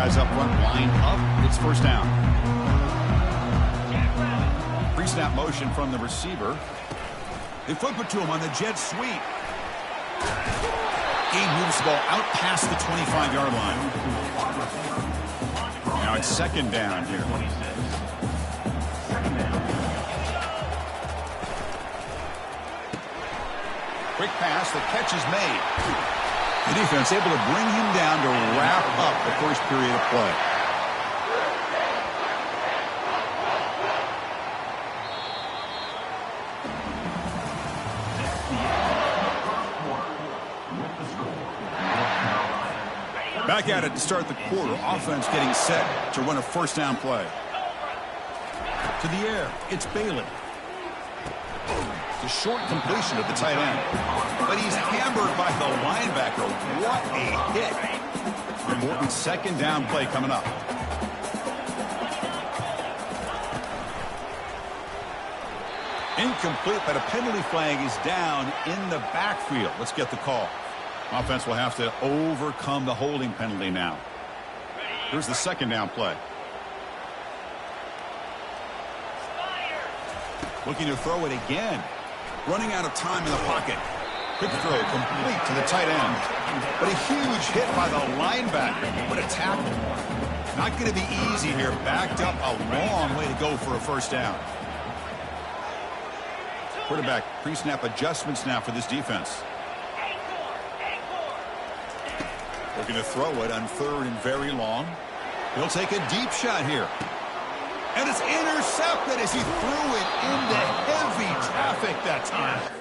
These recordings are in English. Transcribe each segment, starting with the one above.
guys up front line up. It's first down. Pre-snap motion from the receiver. They flip it to him on the jet sweep. He moves the ball out past the 25-yard line. Now it's second down here. Quick pass, the catch is made. The defense able to bring him down to wrap up the first period of play. Back at it to start the quarter. Offense getting set to run a first down play. To the air, it's Bailey. The short completion of the tight end. But he's hammered by the linebacker. What a hit. Important second down play coming up. Incomplete, but a penalty flag is down in the backfield. Let's get the call. Offense will have to overcome the holding penalty now. Here's the second down play. Looking to throw it again. Running out of time in the pocket. Quick throw complete to the tight end. But a huge hit by the linebacker. What a tackle. Not going to be easy here. Backed up a long way to go for a first down. Quarterback pre-snap adjustments now for this defense. Looking to throw it on third and very long. He'll take a deep shot here. And it's intercepted as he threw it into heavy traffic that time.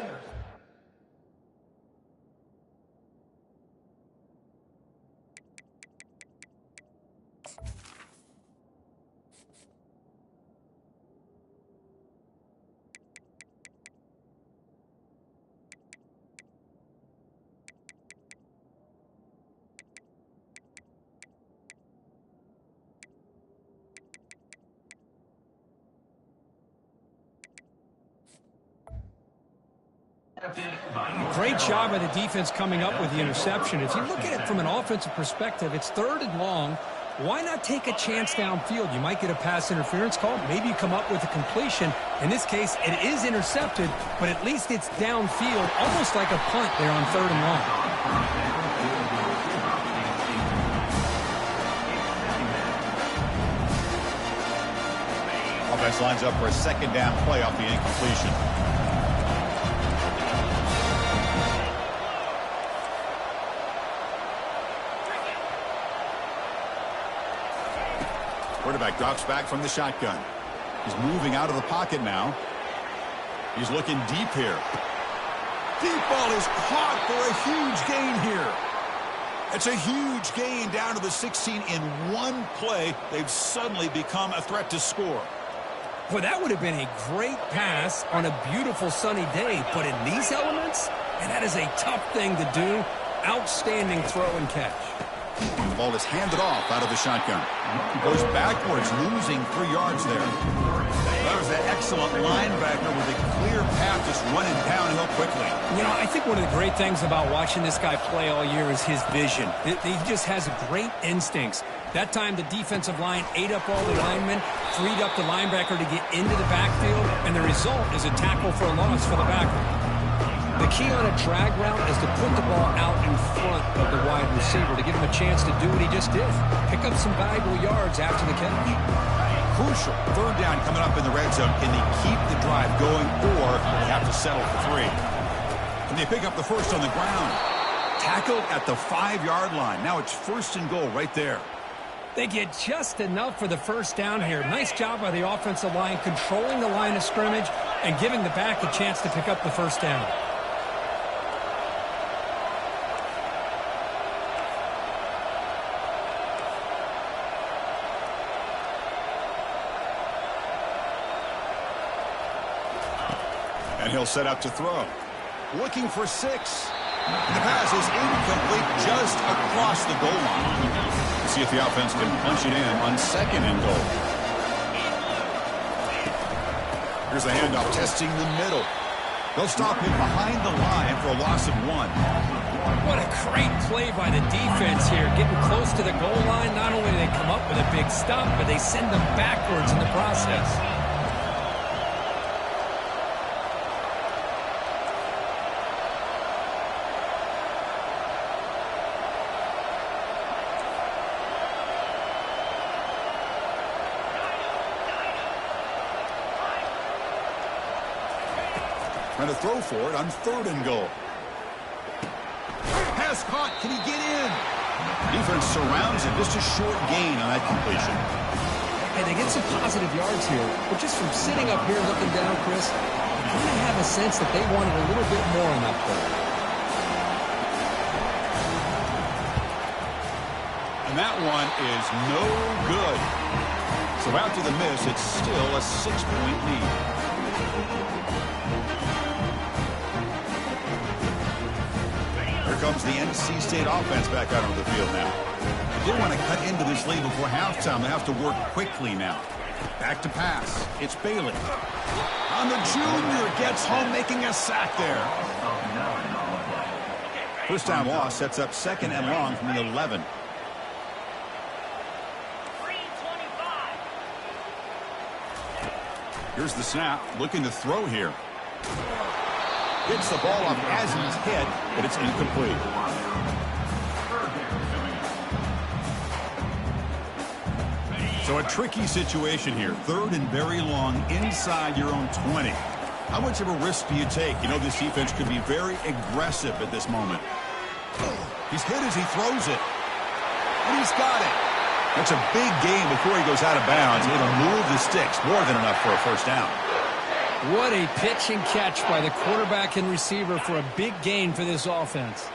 Great job by the defense coming up with the interception. If you look at it from an offensive perspective, it's third and long. Why not take a chance downfield? You might get a pass interference call. Maybe you come up with a completion. In this case, it is intercepted, but at least it's downfield, almost like a punt there on third and long. Offense lines up for a second down play off the incompletion. Quarterback drops back from the shotgun. He's moving out of the pocket now. He's looking deep here. Deep ball is caught for a huge gain here. It's a huge gain down to the 16 in one play. They've suddenly become a threat to score. Well, that would have been a great pass on a beautiful sunny day, but in these elements, and that is a tough thing to do. Outstanding throw and catch. The ball is handed off out of the shotgun. Goes backwards, losing 3 yards there. That was an excellent linebacker with a clear path just running downhill quickly. You know, I think one of the great things about watching this guy play all year is his vision. He just has great instincts. That time, the defensive line ate up all the linemen, freed up the linebacker to get into the backfield, and the result is a tackle for a loss for the backer. The key on a drag route is to put the ball out in front of the wide receiver to give him a chance to do what he just did. Pick up some valuable yards after the catch. Crucial. Third down coming up in the red zone. Can they keep the drive going, or do they have to settle for 3? Can they pick up the first on the ground? Tackled at the 5-yard line. Now it's first and goal right there. They get just enough for the first down here. Nice job by the offensive line, controlling the line of scrimmage and giving the back a chance to pick up the first down. And he'll set up to throw. Looking for 6. And the pass is incomplete just across the goal line. Let's see if the offense can punch it in on second and goal. Here's the handoff, testing the middle. They'll stop him behind the line for a loss of 1. What a great play by the defense here. Getting close to the goal line, not only do they come up with a big stop, but they send them backwards in the process. Trying to throw for it on 3rd and goal. Pass caught. Can he get in? Defense surrounds it. Just a short gain on that completion. And they get some positive yards here. But just from sitting up here looking down, Chris, I kind of have a sense that they wanted a little bit more on that play. And that one is no good. So after the miss, it's still a 6-point lead. Here comes the NC State offense back out on the field now. They want to cut into this lead before halftime. They have to work quickly now. Back to pass. It's Bailey. On the junior, gets home, making a sack there. First down loss sets up 2nd and long from the 11. Here's the snap, looking to throw here. Gets the ball off as he's hit, but it's incomplete. So a tricky situation here. 3rd and very long inside your own 20. How much of a risk do you take? You know this defense could be very aggressive at this moment. He's hit as he throws it. And he's got it. That's a big gain before he goes out of bounds. It'll move the sticks. More than enough for a first down. What a pitch and catch by the quarterback and receiver for a big gain for this offense.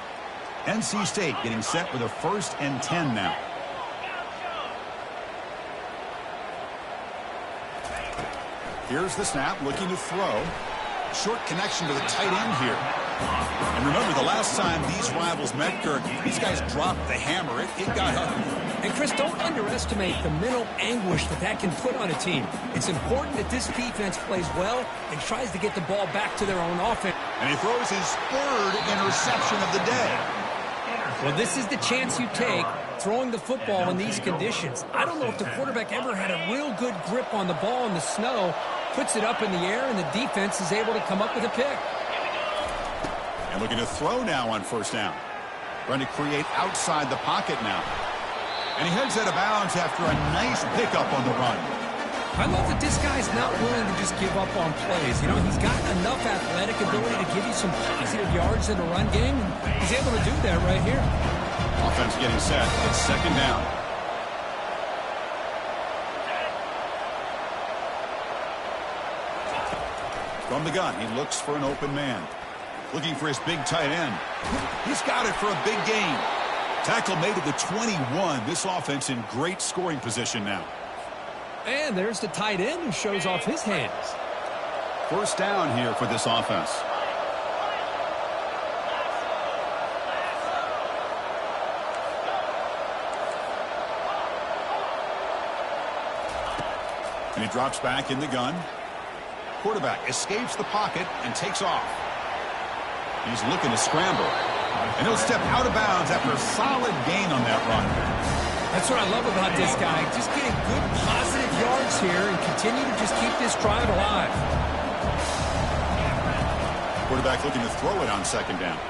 NC State getting set with a 1st and 10 now. Here's the snap, looking to throw. Short connection to the tight end here. And remember, the last time these rivals met, Kirk, these guys dropped the hammer. It got ugly. And, Chris, don't underestimate the mental anguish that can put on a team. It's important that this defense plays well and tries to get the ball back to their own offense. And he throws his 3rd interception of the day. Well, this is the chance you take throwing the football in these conditions. I don't know if the quarterback ever had a real good grip on the ball in the snow, puts it up in the air, and the defense is able to come up with a pick. And looking to throw now on 1st down. Trying to create outside the pocket now. And he heads out of bounds after a nice pickup on the run. I love that this guy's not willing to just give up on plays. You know, he's got enough athletic ability to give you some positive yards in the run game, and he's able to do that right here. Offense getting set. It's 2nd down. From the gun, he looks for an open man. Looking for his big tight end. He's got it for a big gain. Tackle made at the 21. This offense in great scoring position now. And there's the tight end who shows off his hands. 1st down here for this offense. And he drops back in the gun. Quarterback escapes the pocket and takes off. He's looking to scramble. And he'll step out of bounds after a solid gain on that run. That's what I love about this guy. Just getting good positive yards here and continue to just keep this drive alive. Quarterback looking to throw it on 2nd down.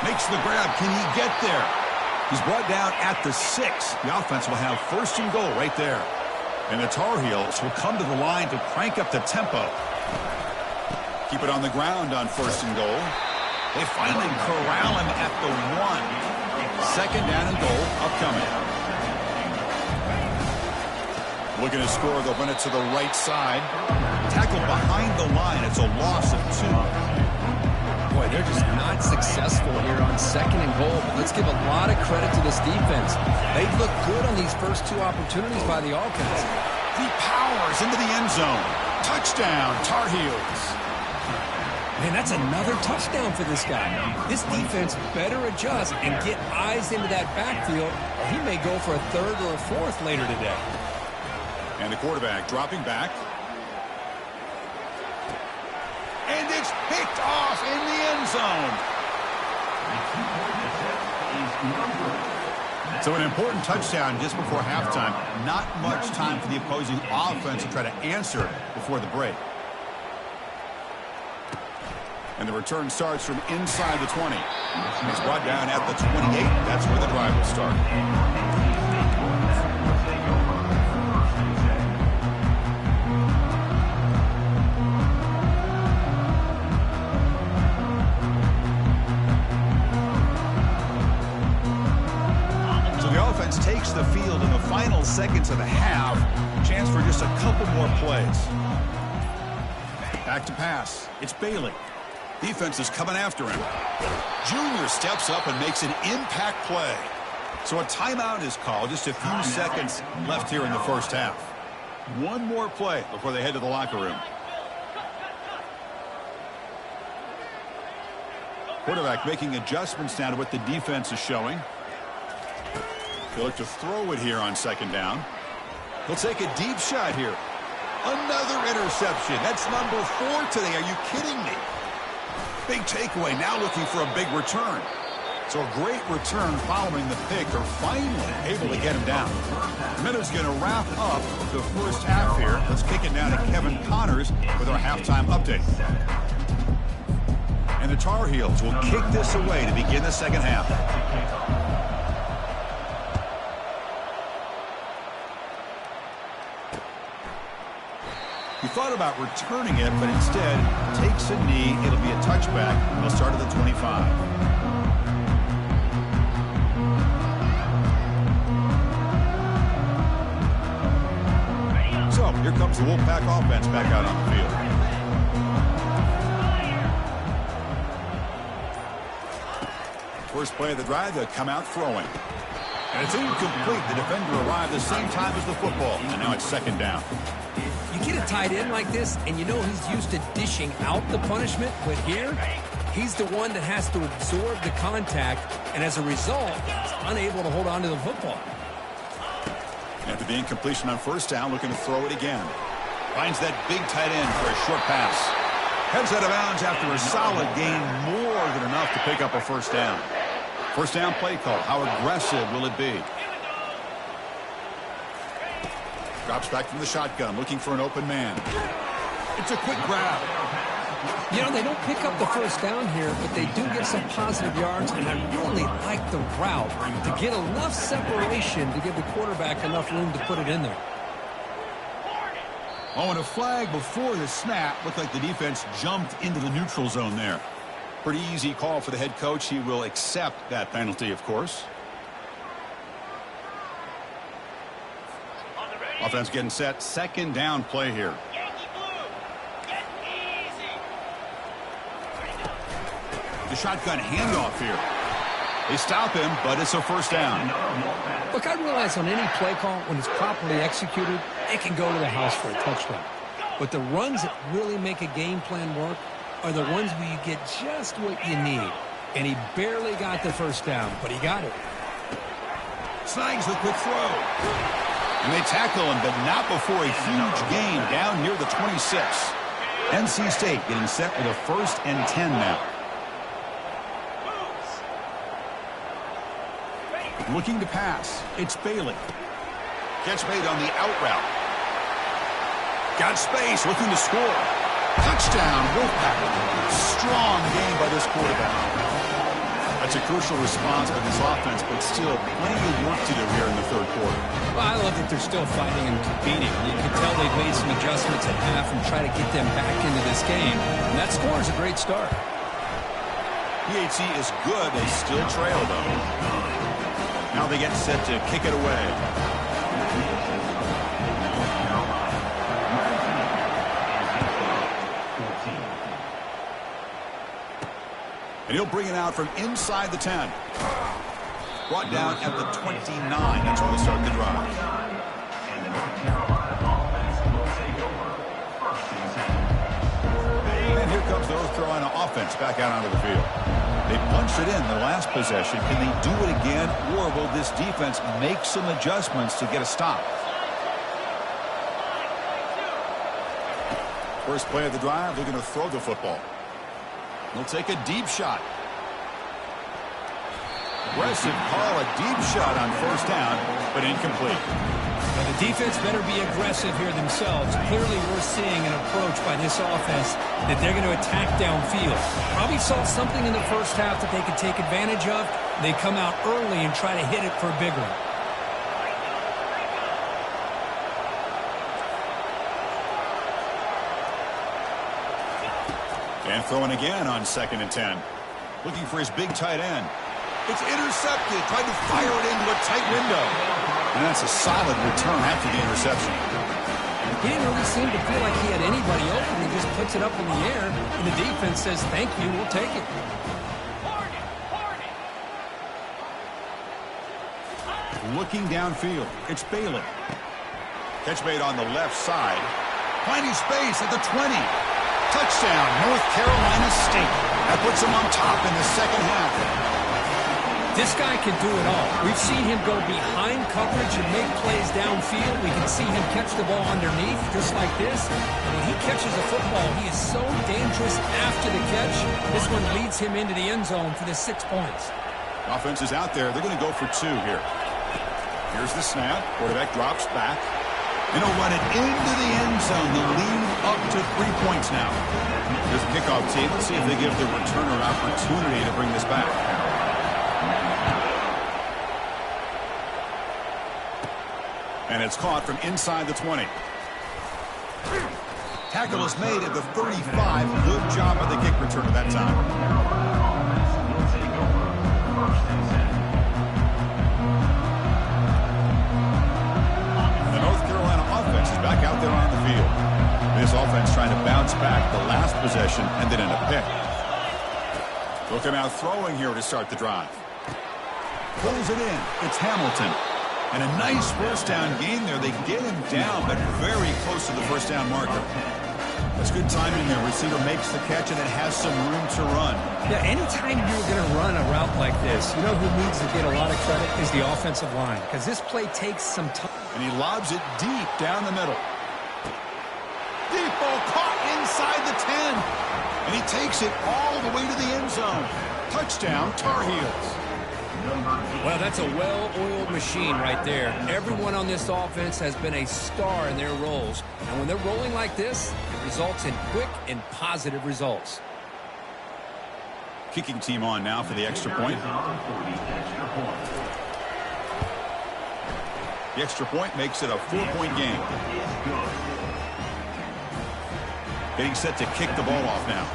Makes the grab. Can he get there? He's brought down at the 6. The offense will have 1st and goal right there. And the Tar Heels will come to the line to crank up the tempo. Keep it on the ground on 1st and goal. They finally corral him at the 1. 2nd down and goal upcoming. Looking to score, they'll run it to the right side. Tackle behind the line. It's a loss of 2. Boy, they're just not successful here on 2nd and goal. But let's give a lot of credit to this defense. They've looked good on these first 2 opportunities by the offense. He powers into the end zone. Touchdown, Tar Heels. Man, that's another touchdown for this guy. This defense better adjust and get eyes into that backfield, or he may go for a 3rd or a 4th later today. And the quarterback dropping back. It's picked off in the end zone. So an important touchdown just before halftime. Not much time for the opposing offense to try to answer before the break. And the return starts from inside the 20. It's brought down at the 28. That's where the drive will start. So the offense takes the field in the final seconds of the half. Chance for just a couple more plays. Back to pass. It's Bailey. Defense is coming after him. Junior steps up and makes an impact play. So a timeout is called. Just a few seconds left here in the first half. One more play before they head to the locker room. Quarterback making adjustments now to what the defense is showing. He'll look to throw it here on second down. He'll take a deep shot here. Another interception. That's number 4 today. Are you kidding me? Big takeaway, now looking for a big return. So a great return following the pick. They're finally able to get him down. Minutes going to wrap up the first half here. Let's kick it down to Kevin Connors with our halftime update. And the Tar Heels will kick this away to begin the second half. He thought about returning it, but instead takes a knee. It'll be a touchback. They'll start at the 25. So here comes the Wolfpack offense back out on the field. First play of the drive, they'll come out throwing. And it's incomplete. The defender arrived the same time as the football, and now it's second down. You get a tight end like this, and you know he's used to dishing out the punishment, but here, he's the one that has to absorb the contact, and as a result, he's unable to hold on to the football. After the incompletion on first down, looking to throw it again. Finds that big tight end for a short pass. Heads out of bounds after a solid gain, more than enough to pick up a first down. First down play call. How aggressive will it be? Drops back from the shotgun, looking for an open man. It's a quick grab. You know, they don't pick up the first down here, but they do get some positive yards, and I really like the route to get enough separation to give the quarterback enough room to put it in there. Oh, and a flag before the snap. Looked like the defense jumped into the neutral zone there. Pretty easy call for the head coach. He will accept that penalty, of course. Offense getting set. Second down play here. The shotgun handoff here. They stop him, but it's a first down. Look, I realize on any play call, when it's properly executed, it can go to the house for a touchdown. But the runs that really make a game plan work are the ones where you get just what you need. And he barely got the first down, but he got it. Snags the quick throw. And they tackle him, but not before a huge gain down near the 26. NC State getting set with a 1st and 10 now. Looking to pass. It's Bailey. Catch made on the out route. Got space, looking to score. Touchdown, Wolfpack. Strong game by this quarterback. That's a crucial response by this offense, but still plenty of work to do here in the third quarter. Well, I love that they're still fighting and competing. You can tell they've made some adjustments at half and try to get them back into this game. And that score is a great start. PHC is good. They still trail, though. Now they get set to kick it away. And he'll bring it out from inside the 10. Brought down at the 29. That's where they'll start the drive. And here comes the North Carolina offense back out onto the field. They punched it in the last possession. Can they do it again, or will this defense make some adjustments to get a stop? First play of the drive, they're going to throw the football. He'll take a deep shot. Aggressive call, a deep shot on first down, but incomplete. Now the defense better be aggressive here themselves. Clearly we're seeing an approach by this offense that they're going to attack downfield. Probably saw something in the first half that they could take advantage of. They come out early and try to hit it for a big one. And throwing again on 2nd and 10. Looking for his big tight end. It's intercepted. Tried to fire it into a tight window. And that's a solid return after the interception. He didn't really seem to feel like he had anybody open. He just puts it up in the air, and the defense says, thank you, we'll take it. Looking downfield. It's Bailey. Catch made on the left side. Finding space at the 20. Touchdown, North Carolina State. That puts them on top in the second half. This guy can do it all. We've seen him go behind coverage and make plays downfield. We can see him catch the ball underneath, just like this. And when he catches a football, he is so dangerous after the catch. This one leads him into the end zone for the 6 points. Offense is out there. They're going to go for 2 here. Here's the snap. Quarterback drops back. And he'll run it into the end zone. The lead up to 3 points now. Here's the kickoff team. Let's see if they give the returner an opportunity to bring this back. And it's caught from inside the 20. Tackle is made at the 35. Good job by the kick returner that time. The North Carolina offense is back out there on the field. This offense trying to bounce back the last possession and then in a pick. Look at out throwing here to start the drive. Pulls it in. It's Hamilton. And a nice first down gain there. They get him down, but very close to the first down marker. That's good timing there. Receiver makes the catch, and it has some room to run. Yeah, anytime you're going to run a route like this, you know who needs to get a lot of credit is the offensive line, because this play takes some time. And he lobs it deep down the middle. Deep ball caught inside the 10. And he takes it all the way to the end zone. Touchdown, Tar Heels. Well, that's a well-oiled machine right there. Everyone on this offense has been a star in their roles. And when they're rolling like this, it results in quick and positive results. Kicking team on now for the extra point. The extra point makes it a 4-point game. Getting set to kick the ball off now.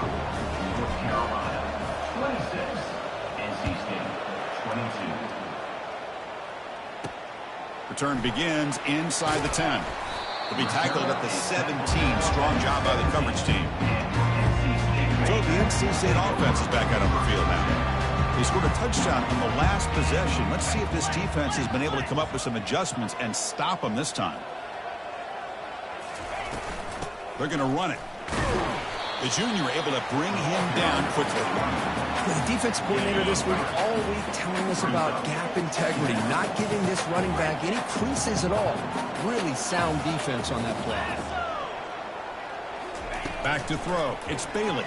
Return begins inside the 10. Will be tackled at the 17. Strong job by the coverage team. So the NC State offense is back out on the field now. They scored a touchdown on the last possession. Let's see if this defense has been able to come up with some adjustments and stop them this time. They're going to run it. The junior able to bring him down quickly. The defense coordinator this week all week telling us about gap integrity, not giving this running back any creases at all. Really sound defense on that play. Back to throw. It's Bailey.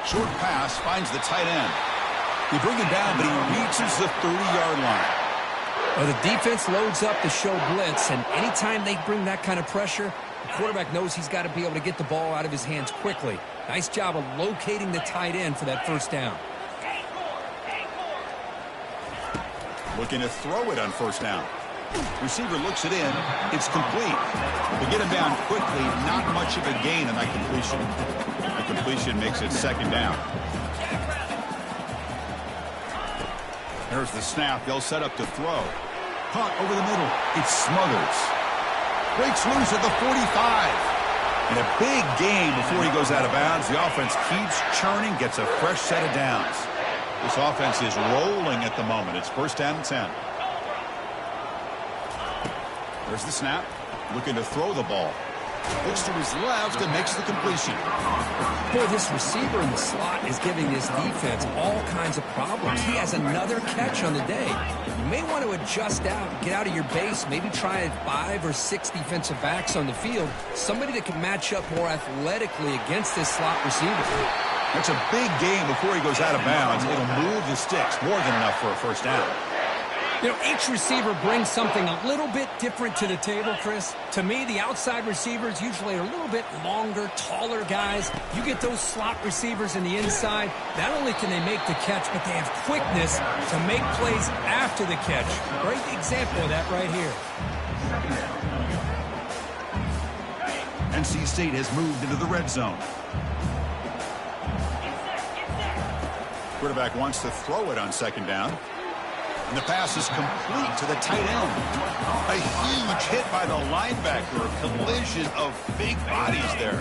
Short pass finds the tight end. They bring him down, but he reaches the 30-yard line. Well, the defense loads up to show blitz, and anytime they bring that kind of pressure, the quarterback knows he's got to be able to get the ball out of his hands quickly. Nice job of locating the tight end for that first down. Looking to throw it on first down. Receiver looks it in. It's complete. They get him down quickly. Not much of a gain on that completion. The completion makes it second down. There's the snap. They'll set up to throw. Caught over the middle. It's Smothers. Breaks loose at the 45. And a big gain before he goes out of bounds. The offense keeps churning, gets a fresh set of downs. This offense is rolling at the moment. It's first down and 10. There's the snap. Looking to throw the ball. Looks to his left and makes the completion. Boy, this receiver in the slot is giving this defense all kinds of problems. He has another catch on the day. You may want to adjust out, get out of your base, maybe try 5 or 6 defensive backs on the field, somebody that can match up more athletically against this slot receiver. That's a big game before he goes out of bounds. It'll move the sticks more than enough for a first down. You know, each receiver brings something a little bit different to the table, Chris. To me, the outside receivers usually are a little bit longer, taller guys. You get those slot receivers in the inside, not only can they make the catch, but they have quickness to make plays after the catch. Great example of that right here. NC State has moved into the red zone. Quarterback wants to throw it on second down. And the pass is complete to the tight end. A huge hit by the linebacker. A collision of big bodies there.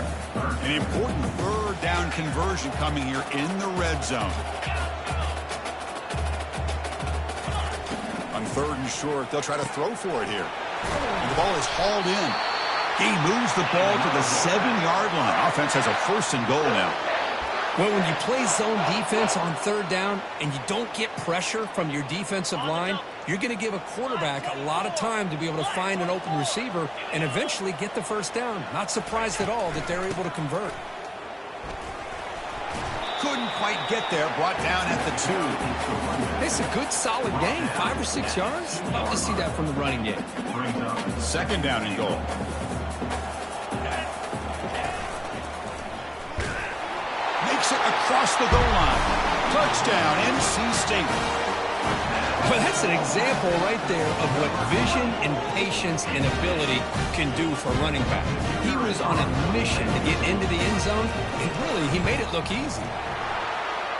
An important third down conversion coming here in the red zone. On third and short, they'll try to throw for it here. And the ball is hauled in. He moves the ball to the 7-yard line. Offense has a first and goal now. Well, when you play zone defense on third down and you don't get pressure from your defensive line, you're going to give a quarterback a lot of time to be able to find an open receiver and eventually get the first down. Not surprised at all that they're able to convert. Couldn't quite get there, brought down at the 2. It's a good, solid game, 5 or 6 yards. Love to see that from the running game. Second down and goal. Makes it across the goal line. Touchdown, NC State. Well, that's an example right there of what vision and patience and ability can do for running back. He was on a mission to get into the end zone, and really, he made it look easy.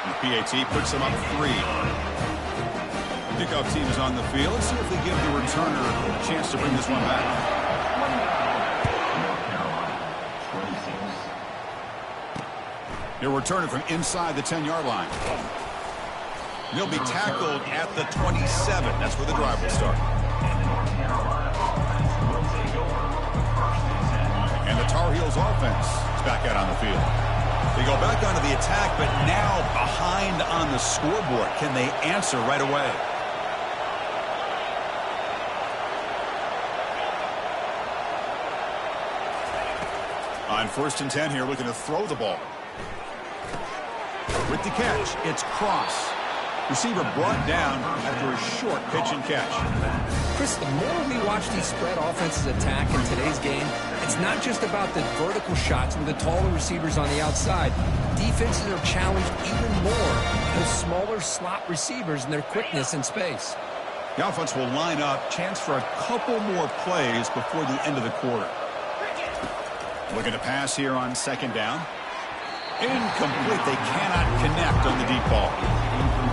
The PAT puts him up 3. Kickoff team is on the field. Let's see if they give the returner a chance to bring this one back. He'll return it from inside the 10-yard line. He'll be tackled at the 27. That's where the drive will start. And the Tar Heels offense is back out on the field. They go back onto the attack, but now behind on the scoreboard. Can they answer right away? On 1st and 10 here, looking to throw the ball. With the catch, it's Cross. Receiver brought down after a short pitch and catch. Chris, the more we watch these spread offenses attack in today's game, it's not just about the vertical shots with the taller receivers on the outside. Defenses are challenged even more by those smaller slot receivers and their quickness in space. The offense will line up, chance for a couple more plays before the end of the quarter. Looking to pass here on second down. Incomplete. They cannot connect on the deep ball.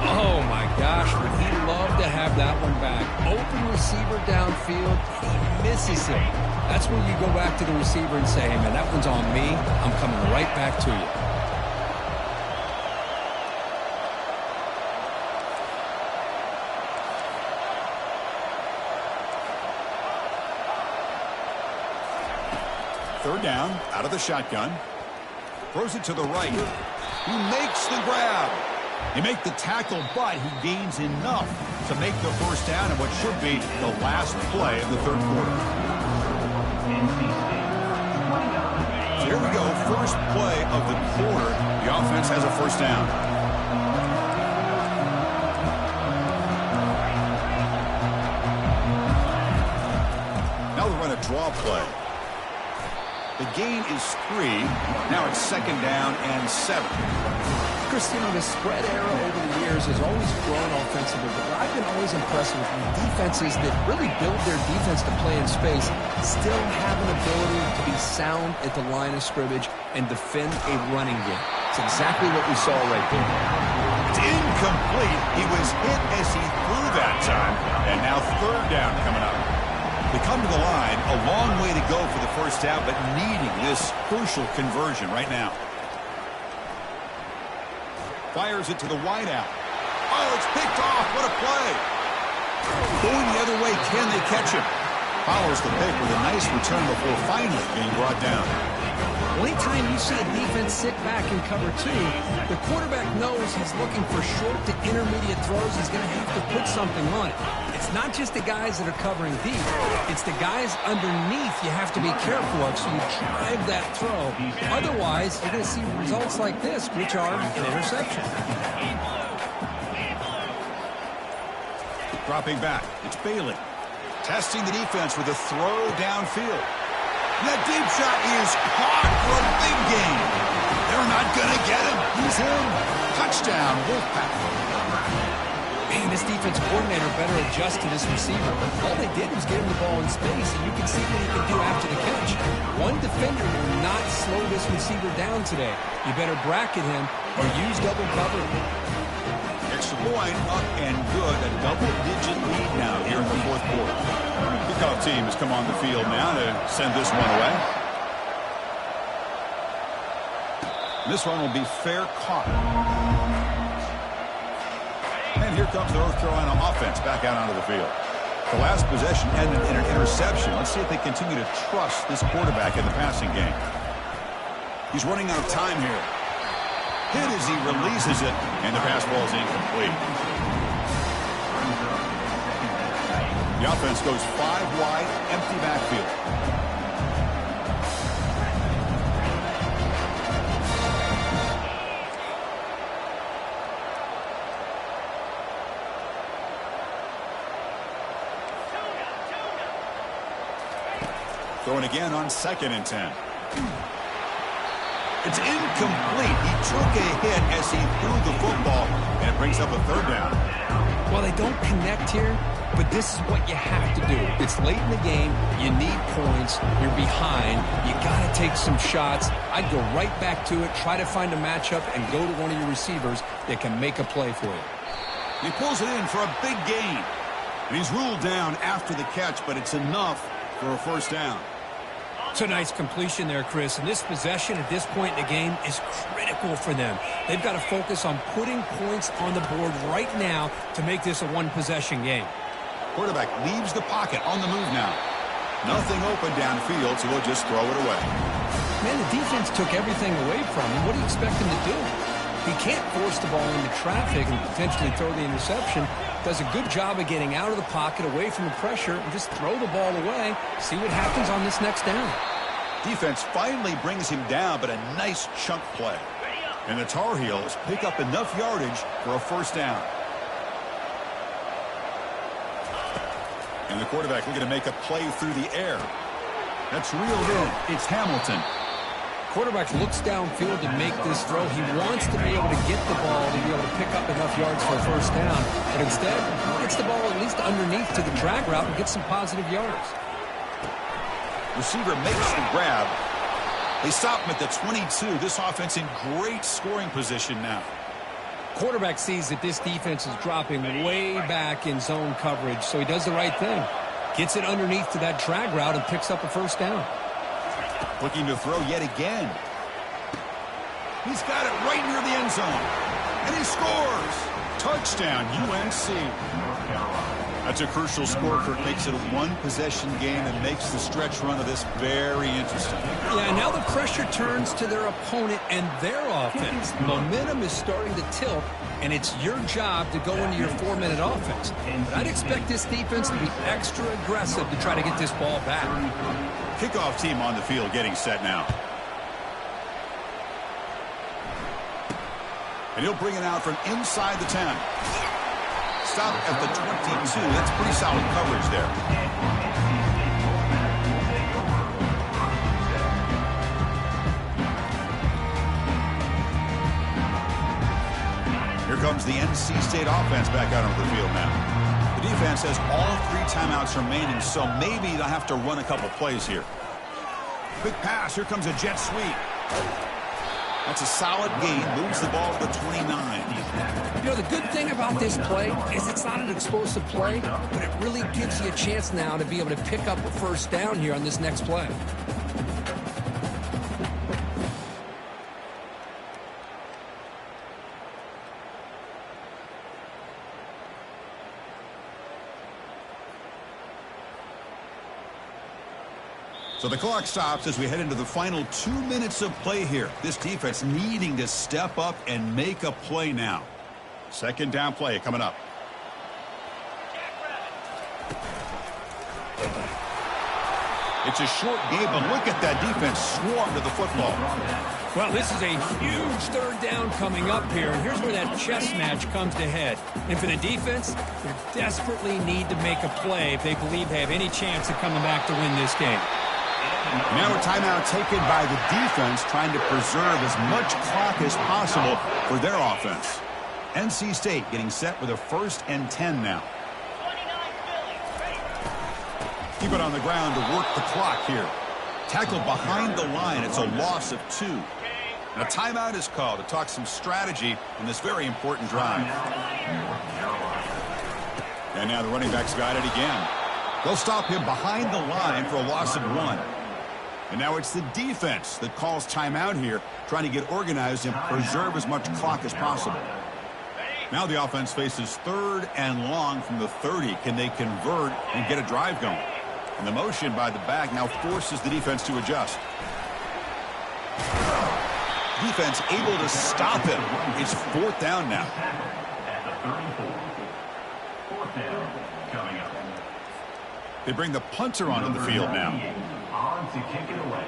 Oh, my gosh. Would he love to have that one back. Open receiver downfield. He misses it. That's when you go back to the receiver and say, hey, man, that one's on me. I'm coming right back to you. Third down, out of the shotgun. Throws it to the right. He makes the grab. He makes the tackle, but he gains enough to make the first down in what should be the last play of the third quarter. So here we go, first play of the quarter. The offense has a first down. Now we run a draw play. The gain is 3. Now it's second down and 7. Christina, the spread era over the years has always grown offensively, but I've been always impressed with defenses that really build their defense to play in space, still have an ability to be sound at the line of scrimmage and defend a running game. It's exactly what we saw right there. It's incomplete. He was hit as he threw that time, and now third down coming up. They come to the line, a long way to go for the first down, but needing this crucial conversion right now. Fires it to the wideout. Oh, it's picked off. What a play. Going the other way, can they catch him? Follows the pick with a nice return before finally being brought down. Anytime you see a defense sit back in cover two, the quarterback knows he's looking for short to intermediate throws. He's going to have to put something on it. It's not just the guys that are covering deep. It's the guys underneath you have to be careful of, so you drive that throw. Otherwise, you're going to see results like this, which are an interception. Dropping back, it's Bailey. Testing the defense with a throw downfield. That deep shot is caught for a big gain. They're not going to get him. He's in. Touchdown, Wolfpack. Man, this defense coordinator better adjust to this receiver. All they did was give him the ball in space, and you can see what he can do after the catch. One defender will not slow this receiver down today. You better bracket him or use double cover. Extra point up and good. A double-digit lead now here in the fourth quarter. Kickoff team has come on the field now to send this one away. This one will be fair caught. And here comes the North Carolina offense back out onto the field. The last possession ended in an interception. Let's see if they continue to trust this quarterback in the passing game. He's running out of time here. Hit as he releases it, and the pass ball is incomplete. The offense goes 5 wide, empty backfield. Throwing again on 2nd and 10. It's incomplete. He took a hit as he threw the football, and it brings up a 3rd down. Well, they don't connect here, but this is what you have to do. It's late in the game. You need points. You're behind. You got to take some shots. I'd go right back to it, try to find a matchup, and go to one of your receivers that can make a play for you. He pulls it in for a big gain. And he's ruled down after the catch, but it's enough for a 1st down. It's a nice completion there, Chris. And this possession at this point in the game is critical for them. They've got to focus on putting points on the board right now to make this a one-possession game. Quarterback leaves the pocket on the move now. Nothing open downfield, so he'll just throw it away. Man, the defense took everything away from him. What do you expect him to do? He can't force the ball into traffic and potentially throw the interception. Does a good job of getting out of the pocket, away from the pressure, and just throw the ball away. See what happens on this next down. Defense finally brings him down, but a nice chunk play. And the Tar Heels pick up enough yardage for a 1st down. And the quarterback looking to make a play through the air. That's reeled in. It's Hamilton. Quarterback looks downfield to make this throw. He wants to be able to get the ball to be able to pick up enough yards for a 1st down. But instead, he gets the ball at least underneath to the drag route and gets some positive yards. Receiver makes the grab. They stop him at the 22. This offense in great scoring position now. Quarterback sees that this defense is dropping way back in zone coverage, so he does the right thing. Gets it underneath to that drag route and picks up a 1st down. Looking to throw yet again. He's got it right near the end zone. And he scores. Touchdown, UNC. That's a crucial score for it. Makes it a one-possession game and makes the stretch run of this very interesting. Yeah, now the pressure turns to their opponent and their offense. Momentum is starting to tilt, and it's your job to go into your 4-minute offense. But I'd expect this defense to be extra aggressive to try to get this ball back. Kickoff team on the field getting set now. And he'll bring it out from inside the 10. Stop at the 22. That's pretty solid coverage there. Here comes the NC State offense back out onto the field now. The defense has all 3 timeouts remaining, so maybe they'll have to run a couple plays here. Quick pass. Here comes a jet sweep. That's a solid gain. Moves the ball to the 29. You know, the good thing about this play is it's not an explosive play, but it really gives you a chance now to be able to pick up a 1st down here on this next play. So the clock stops as we head into the final 2 minutes of play here. This defense needing to step up and make a play now. Second down play coming up. It's a short game, but look at that defense swarm to the football. Well, this is a huge third down coming up here. Here's where that chess match comes to head. And for the defense, they desperately need to make a play if they believe they have any chance of coming back to win this game. Now a timeout taken by the defense, trying to preserve as much clock as possible for their offense. NC State getting set with a 1st and 10 now. Keep it on the ground to work the clock here. Tackled behind the line. It's a loss of 2. And a timeout is called to talk some strategy in this very important drive. And now the running back's got it again. They'll stop him behind the line for a loss of 1. And now it's the defense that calls timeout here, trying to get organized and preserve as much clock as possible. Now the offense faces 3rd and long from the 30. Can they convert and get a drive going? And the motion by the back now forces the defense to adjust. Defense able to stop him. It's 4th down now. They bring the punter onto the field now. On to kick it away.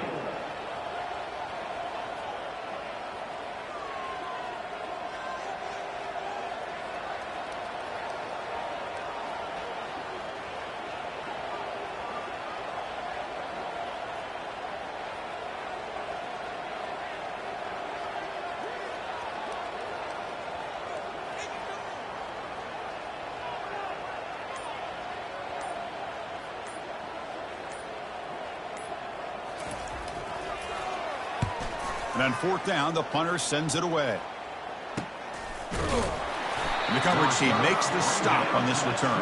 And on 4th down, the punter sends it away. And the coverage team makes the stop on this return.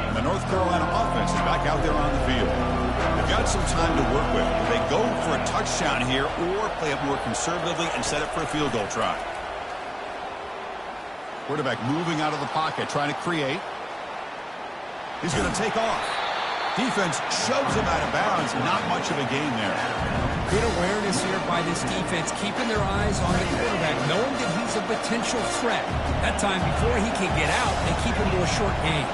And the North Carolina offense is back out there on the field. They've got some time to work with. Will they go for a touchdown here or play it more conservatively and set up for a field goal try? Quarterback moving out of the pocket, trying to create. He's going to take off. Defense shoves him out of bounds. Not much of a gain there. Good awareness here by this defense, keeping their eyes on the quarterback, knowing that he's a potential threat. That time, before he can get out, they keep him to a short gain.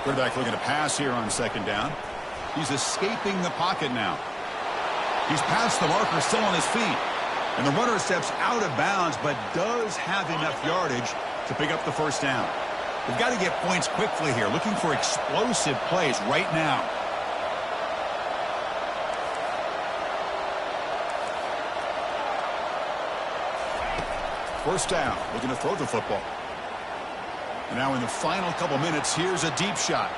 Quarterback looking to pass here on 2nd down. He's escaping the pocket now. He's past the marker, still on his feet. And the runner steps out of bounds, but does have enough yardage to pick up the 1st down. They've got to get points quickly here, looking for explosive plays right now. First down, looking to throw the football. And now in the final couple minutes, here's a deep shot.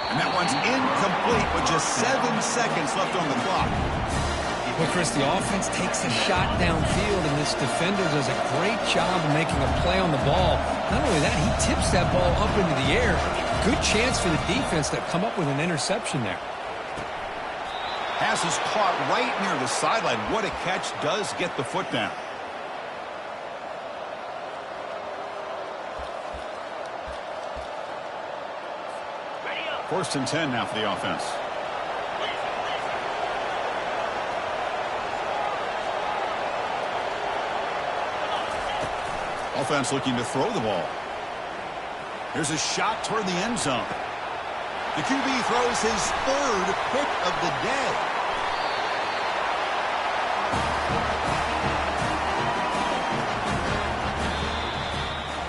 And that one's incomplete with just 7 seconds left on the clock. Well, Chris, the offense takes a shot downfield, and this defender does a great job of making a play on the ball. Not only that, he tips that ball up into the air. Good chance for the defense to come up with an interception there. Pass is caught right near the sideline. What a catch. Does get the foot down. First and 10 now for the offense. Offense looking to throw the ball. Here's a shot toward the end zone. The QB throws his 3rd pick of the day.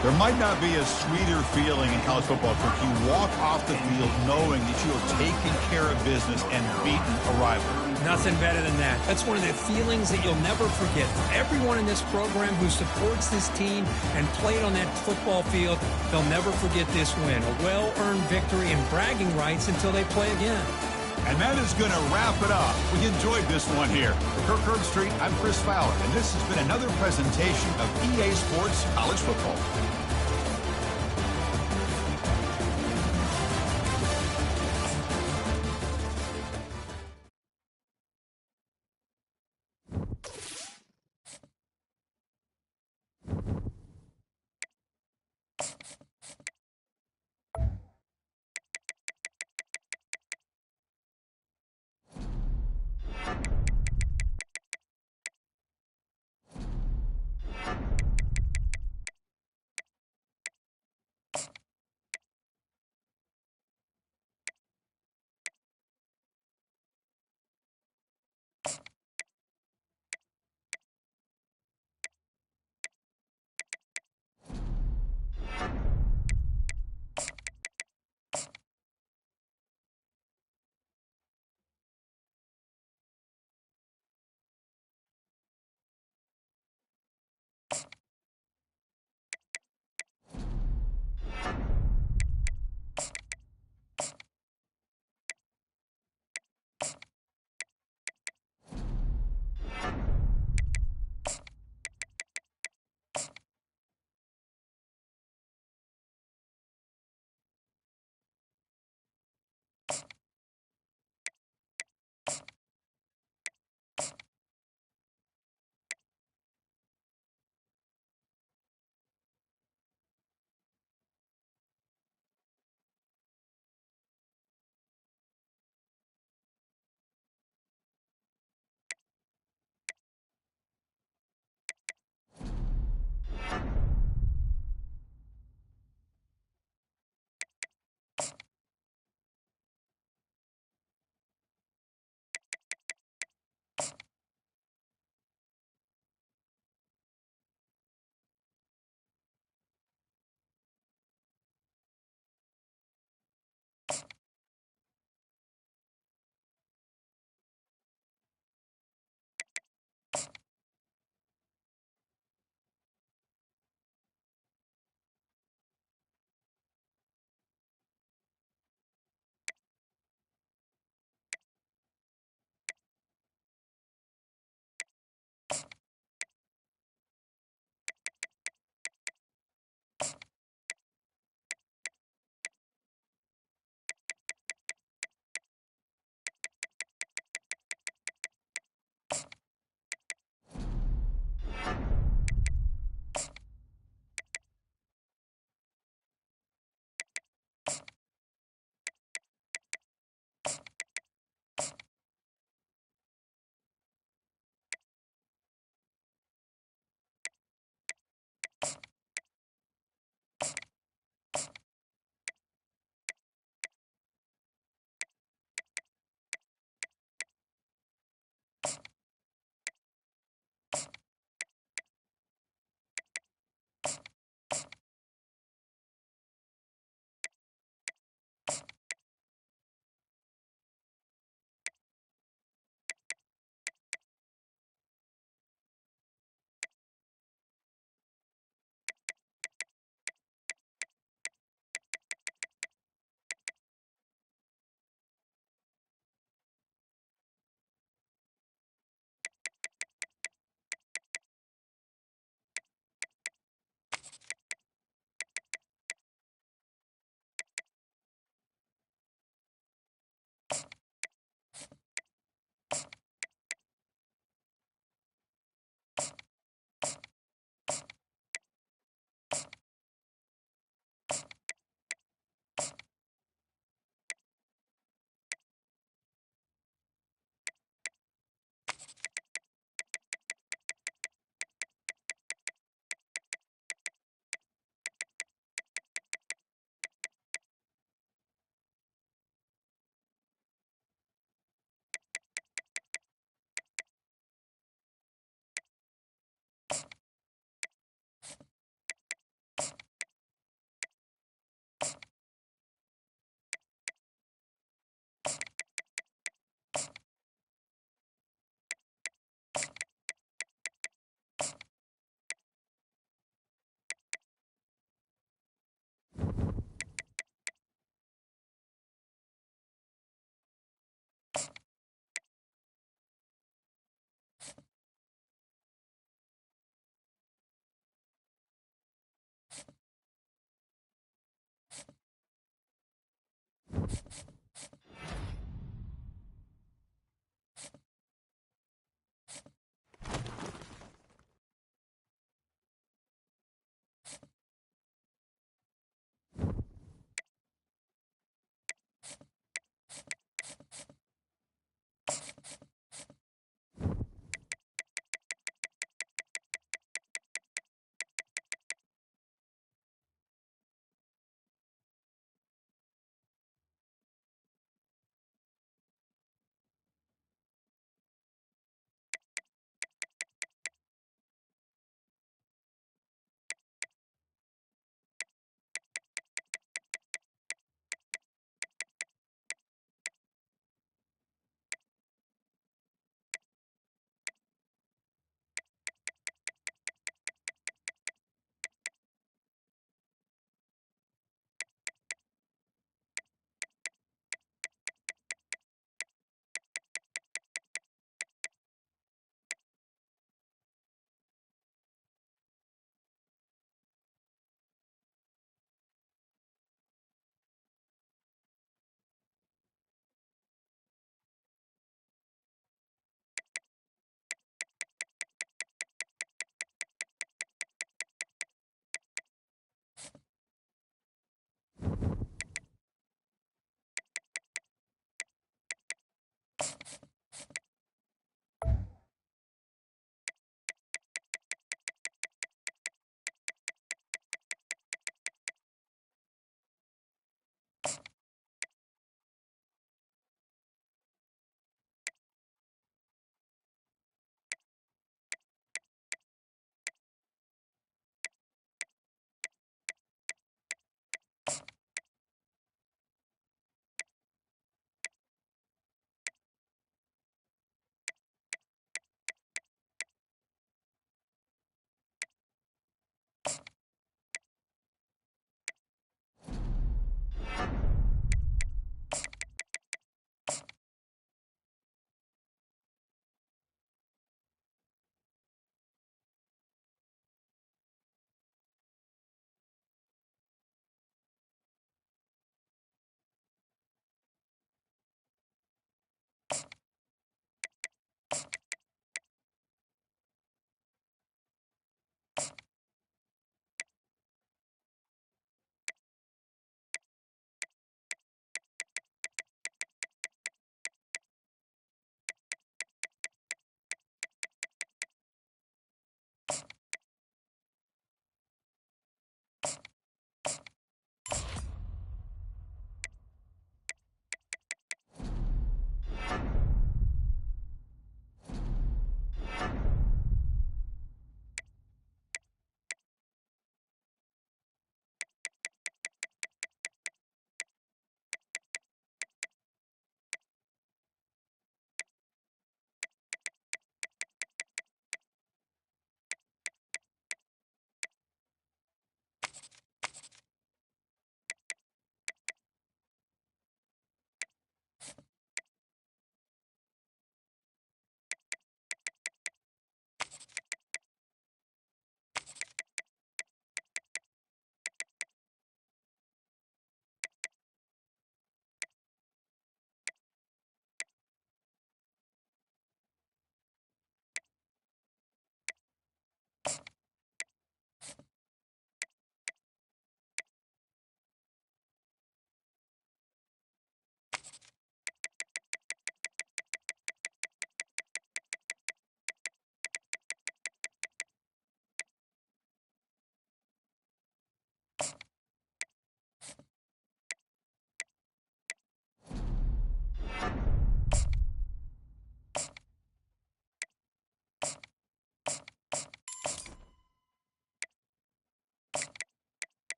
There might not be a sweeter feeling in college football if you walk off the field knowing that you have taken care of business and beaten a rival. Nothing better than that. That's one of the feelings that you'll never forget. For everyone in this program who supports this team and played on that football field, they'll never forget this win. A well-earned victory and bragging rights until they play again. And that is going to wrap it up. We enjoyed this one here. For Kirk Herbstreit, I'm Chris Fowler, and this has been another presentation of EA Sports College Football.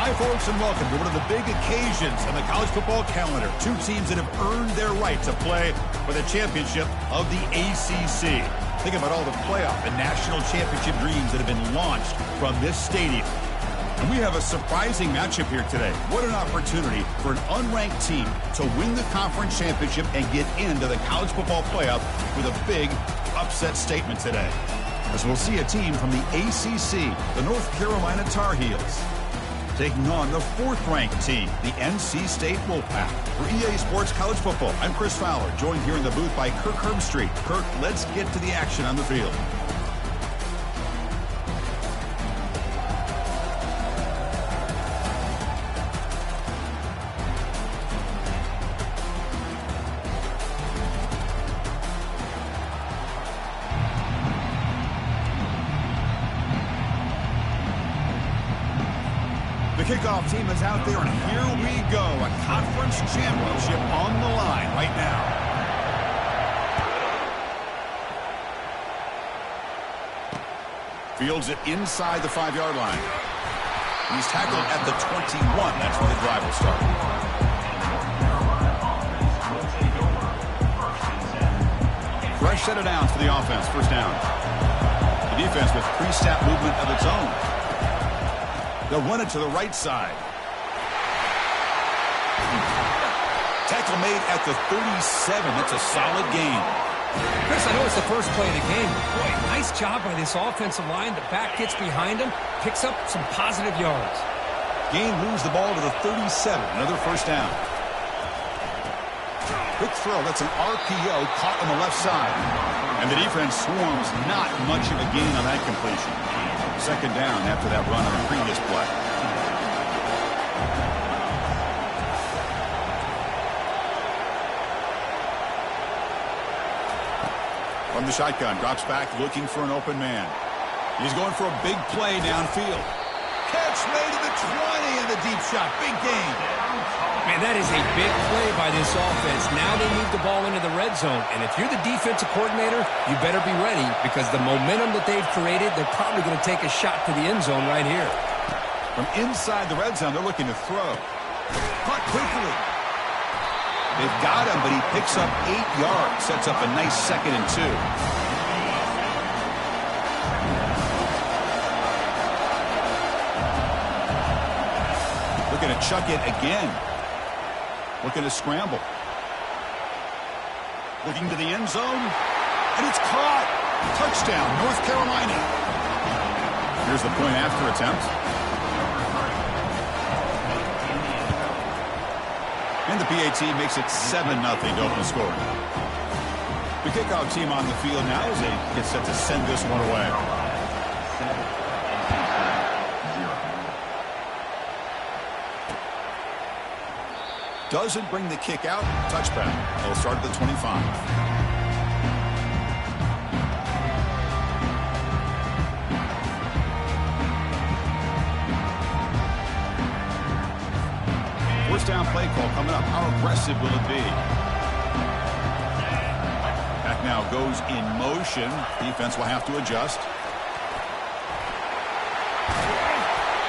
Hi, folks, and welcome to one of the big occasions on the college football calendar. Two teams that have earned their right to play for the championship of the ACC. Think about all the playoff and national championship dreams that have been launched from this stadium. And we have a surprising matchup here today. What an opportunity for an unranked team to win the conference championship and get into the college football playoff with a big upset statement today. As we'll see a team from the ACC, the North Carolina Tar Heels, taking on the fourth-ranked team, the NC State Wolfpack. For EA Sports College Football, I'm Chris Fowler, joined here in the booth by Kirk Herbstreit. Kirk, let's get to the action on the field. The kickoff team is out there, and here we go. A conference championship on the line right now. Fields it inside the 5-yard line. He's tackled at the 21. That's where the drive will start. Fresh set of downs for the offense. First down. The defense with pre-snap movement of its own. They'll run it to the right side. Tackle made at the 37. That's a solid gain. Chris, I know it's the first play of the game. Boy, nice job by this offensive line. The back gets behind him, picks up some positive yards. Gain moves the ball to the 37. Another first down. Quick throw. That's an RPO caught on the left side. And the defense swarms not much of a gain on that completion. Second down after that run on the previous play. From the shotgun, drops back looking for an open man. He's going for a big play downfield. Catch made to the 20 and the deep shot. Big gain. Man, that is a big play by this offense. Now they move the ball into the red zone. And if you're the defensive coordinator, you better be ready because the momentum that they've created, they're probably going to take a shot to the end zone right here. From inside the red zone, they're looking to throw. Caught quickly. They've got him, but he picks up 8 yards. Sets up a nice 2nd and 2. Looking to chuck it again. Looking to scramble. Looking to the end zone. And it's caught. Touchdown, North Carolina. Here's the point after attempt. And the PAT makes it 7-0 to open the score. The kickoff team on the field now as they get set to send this one away. Doesn't bring the kick out. Touchback. They'll start at the 25. First down play play call coming up. How aggressive will it be? Back now goes in motion. Defense will have to adjust.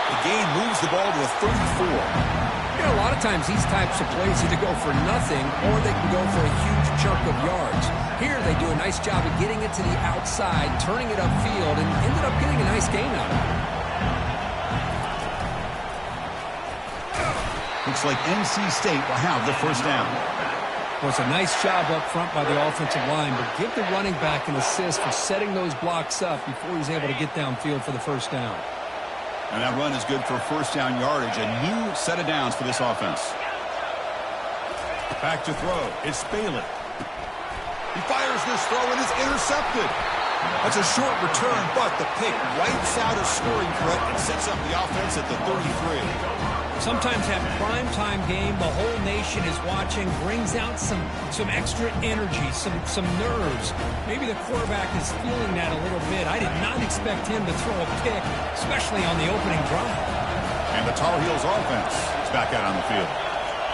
The gain moves the ball to a 34. You know, a lot of times these types of plays either go for nothing or they can go for a huge chunk of yards. Here they do a nice job of getting it to the outside, turning it upfield, and ended up getting a nice gain out of it. Looks like NC State will have the first down. Well, it's a nice job up front by the offensive line, but give the running back an assist for setting those blocks up before he's able to get downfield for the first down. And that run is good for first down yardage. A new set of downs for this offense. Back to throw. It's Bailey. He fires this throw and is intercepted. That's a short return, but the pick wipes out a scoring threat and sets up the offense at the 33. Sometimes that primetime game, the whole nation is watching, brings out some extra energy, some nerves. Maybe the quarterback is feeling that a little bit. I did not expect him to throw a pick, especially on the opening drive. And the Tar Heels offense is back out on the field.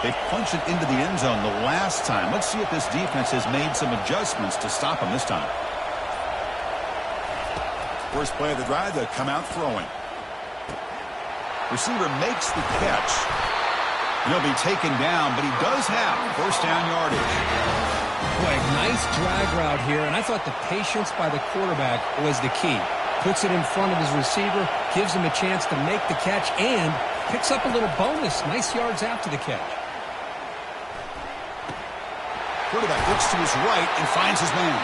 They punched it into the end zone the last time. Let's see if this defense has made some adjustments to stop them this time. First play of the drive, they come out throwing. Receiver makes the catch. He'll be taken down, but he does have first down yardage. Boy, nice drag route here, and I thought the patience by the quarterback was the key. Puts it in front of his receiver, gives him a chance to make the catch, and picks up a little bonus. Nice yards after the catch. Quarterback looks to his right and finds his man.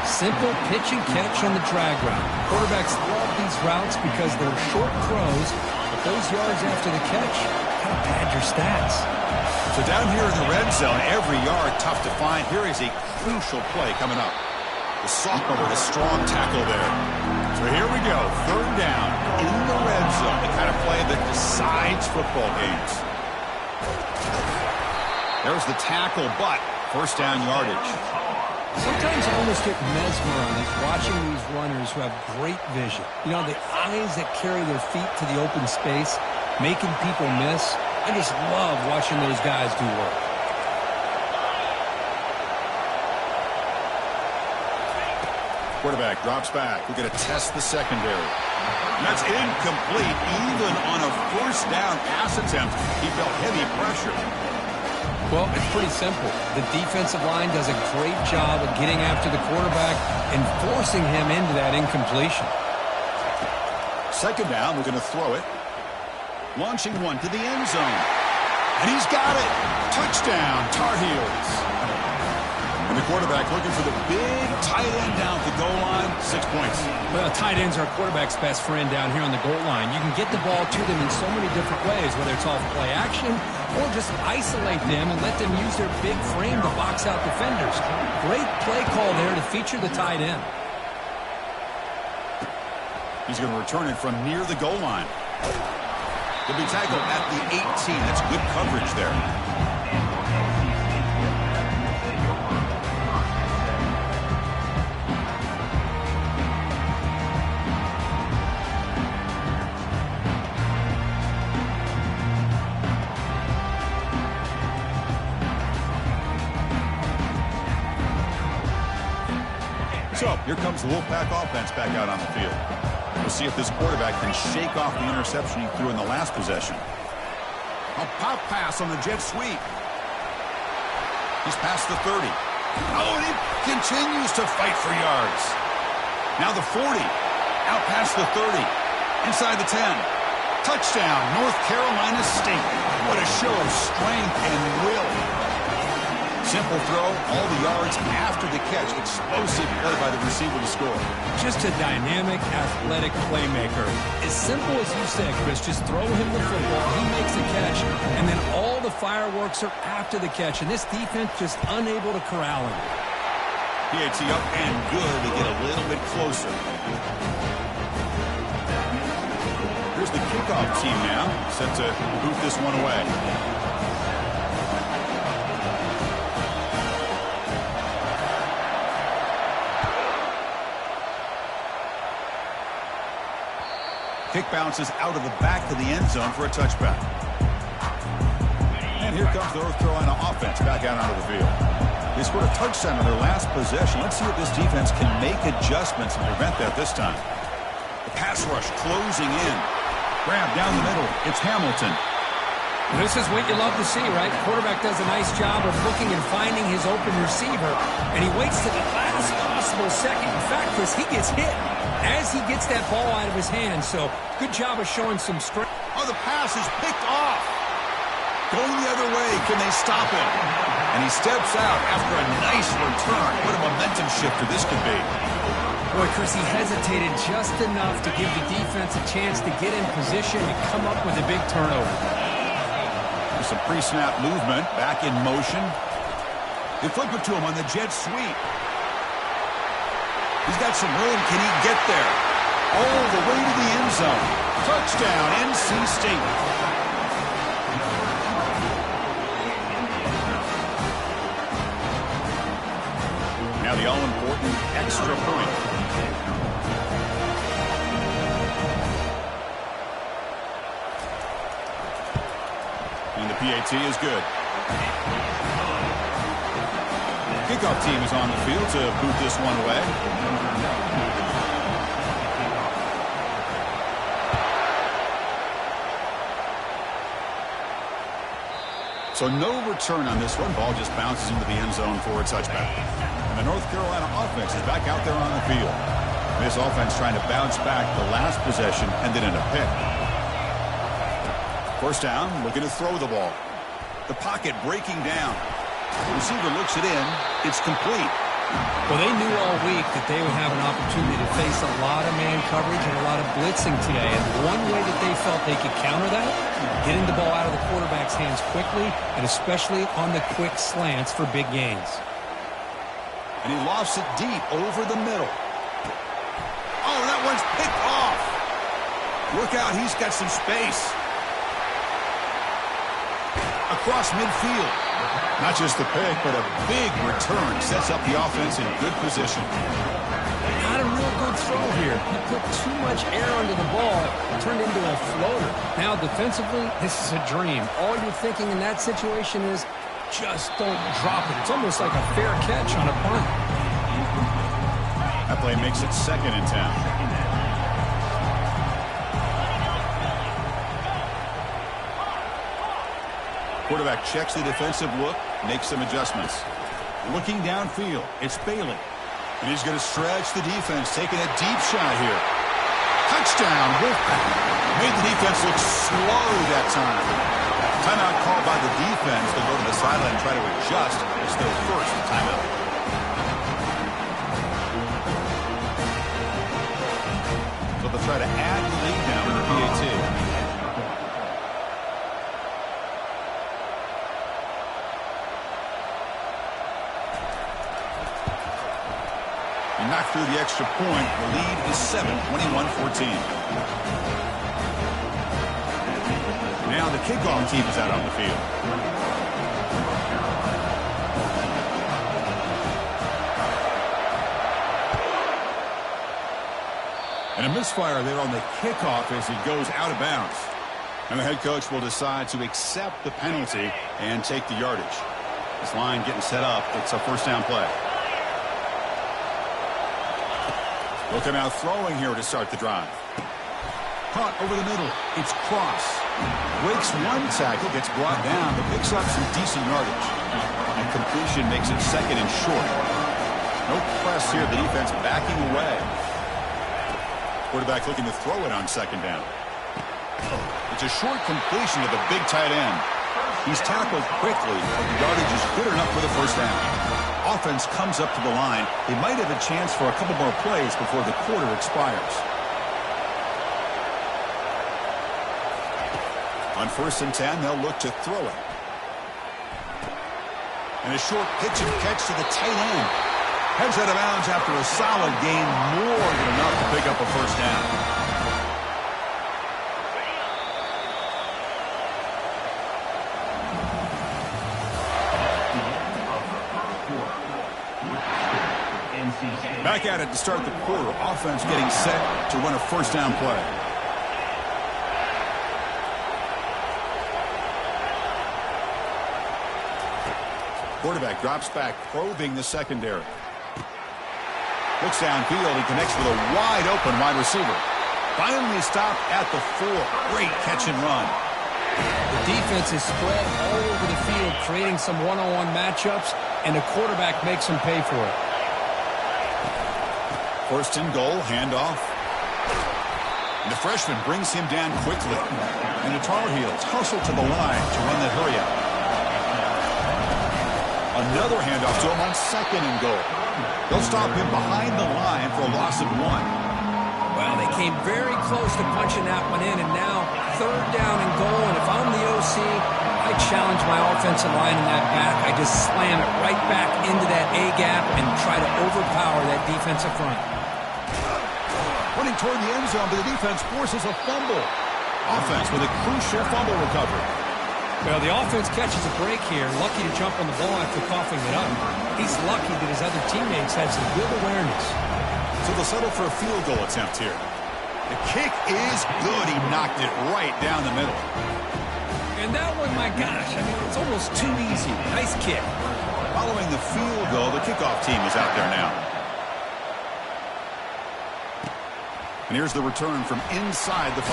Simple pitch and catch on the drag route. Quarterbacks love these routes because they're short throws, but those yards after the catch kind of pad your stats. So down here in the red zone, every yard tough to find. Here is a crucial play coming up. The sophomore with a strong tackle there. So here we go, third down in the red zone, the kind of play that decides football games. There's the tackle, but first down yardage. Sometimes I almost get mesmerized watching these runners who have great vision. You know, the eyes that carry their feet to the open space, making people miss. I just love watching those guys do work. Quarterback drops back. We're going to test the secondary. And that's incomplete. Even on a first down pass attempt, he felt heavy pressure. Well, it's pretty simple. The defensive line does a great job of getting after the quarterback and forcing him into that incompletion. Second down, we're going to throw it. Launching one to the end zone. And he's got it. Touchdown, Tar Heels. And the quarterback looking for the big tight end down at the goal line. 6 points. Well, tight ends are a quarterback's best friend down here on the goal line. You can get the ball to them in so many different ways, whether it's off play action or just isolate them and let them use their big frame to box out defenders. Great play call there to feature the tight end. He's going to return it from near the goal line. He'll be tackled at the 18. That's good coverage there. So, here comes the Wolfpack offense back out on the field. We'll see if this quarterback can shake off the interception he threw in the last possession. A pop pass on the jet sweep. He's past the 30. Oh, and he continues to fight for yards. Now the 40. Out past the 30. Inside the 10. Touchdown, North Carolina State. What a show of strength and will. Simple throw, all the yards after the catch. Explosive play by the receiver to score. Just a dynamic, athletic playmaker. As simple as you said, Chris, just throw him the football, he makes a catch, and then all the fireworks are after the catch, and this defense just unable to corral him. PAT up and good to get a little bit closer. Here's the kickoff team now, set to boot this one away. Kick bounces out of the back of the end zone for a touchback. here comes the North Carolina offense back out onto the field. They scored a touchdown on their last possession. Let's see if this defense can make adjustments and prevent that this time. The pass rush closing in. Grab down the middle. It's Hamilton. This is what you love to see, right? The quarterback does a nice job of looking and finding his open receiver, and he waits to the last possible second. In fact, Chris, he gets hit as he gets that ball out of his hands. So good job of showing some strength. Oh, the pass is picked off. Going the other way. Can they stop him? And he steps out after a nice return. What a momentum shifter this could be. Boy, Chris, he hesitated just enough to give the defense a chance to get in position and come up with a big turnover. Some pre-snap movement, back in motion. They flip it to him on the jet sweep. He's got some room. Can he get there? All the way to the end zone. Touchdown, NC State. Now the all-important extra point. And the PAT is good. Kickoff team is on the field to boot this one away. So no return on this one. Ball just bounces into the end zone for a touchback. And the North Carolina offense is back out there on the field. This offense trying to bounce back the last possession and then in a pick. First down, looking to throw the ball. The pocket breaking down. The receiver looks it in. It's complete. Well, they knew all week that they would have an opportunity to face a lot of man coverage and a lot of blitzing today. And one way that they felt they could counter that, getting the ball out of the quarterback's hands quickly, and especially on the quick slants for big gains. And he lofts it deep over the middle. Oh, that one's picked off. Look out, he's got some space. Across midfield. Not just the pick, but a big return. Sets up the offense in good position. Not a real good throw here. He put too much air under the ball. Turned into a floater. Now, defensively, this is a dream. All you're thinking in that situation is just don't drop it. It's almost like a fair catch on a punt. That play makes it 2nd and 10. Quarterback checks the defensive look, makes some adjustments. Looking downfield, it's Bailey. And he's going to stretch the defense, taking a deep shot here. Touchdown, Wolfpack. Made the defense look slow that time. Timeout called by the defense. They'll go to the sideline and try to adjust. It's their first timeout. So they'll try to add the lead now in the PAT. Knocked through the extra point. The lead is 7, 21-14. Now the kickoff team is out on the field. And a misfire there on the kickoff as it goes out of bounds. And the head coach will decide to accept the penalty and take the yardage. This line getting set up. It's a first down play. Looking out throwing here to start the drive. Caught over the middle. It's Cross. Breaks one tackle, gets brought down, but picks up some decent yardage. And completion makes it 2nd and short. No press here. The defense backing away. Quarterback looking to throw it on 2nd down. It's a short completion to the big tight end. He's tackled quickly. The yardage is good enough for the first down. Offense comes up to the line. They might have a chance for a couple more plays before the quarter expires. On 1st and 10, they'll look to throw it. And a short pitch and catch to the tight end. Heads out of bounds after a solid gain, more than enough to pick up a first down. Back at it to start the quarter. Offense getting set to run a first down play. Quarterback drops back, probing the secondary. Looks downfield and connects with a wide-open wide receiver. Finally stopped at the 4. Great catch and run. The defense is spread all over the field, creating some one-on-one matchups, and the quarterback makes them pay for it. First and goal, handoff. And the freshman brings him down quickly. And the Tar Heels hustle to the line to run that hurry up. Another handoff to him on second and goal. They'll stop him behind the line for a loss of 1. Well, they came very close to punching that one in, and now third down and goal. And if I'm the OC, I challenge my offensive line in that back. I just slam it right back into that A-gap and try to overpower that defensive front. Running toward the end zone, but the defense forces a fumble. Offense with a crucial fumble recovery. Well, the offense catches a break here. Lucky to jump on the ball after coughing it up. He's lucky that his other teammates had some good awareness. So they'll settle for a field goal attempt here. The kick is good. He knocked it right down the middle. And that one, my gosh, I mean, it's almost too easy. Nice kick. Following the field goal, the kickoff team is out there now. And here's the return from inside the 5.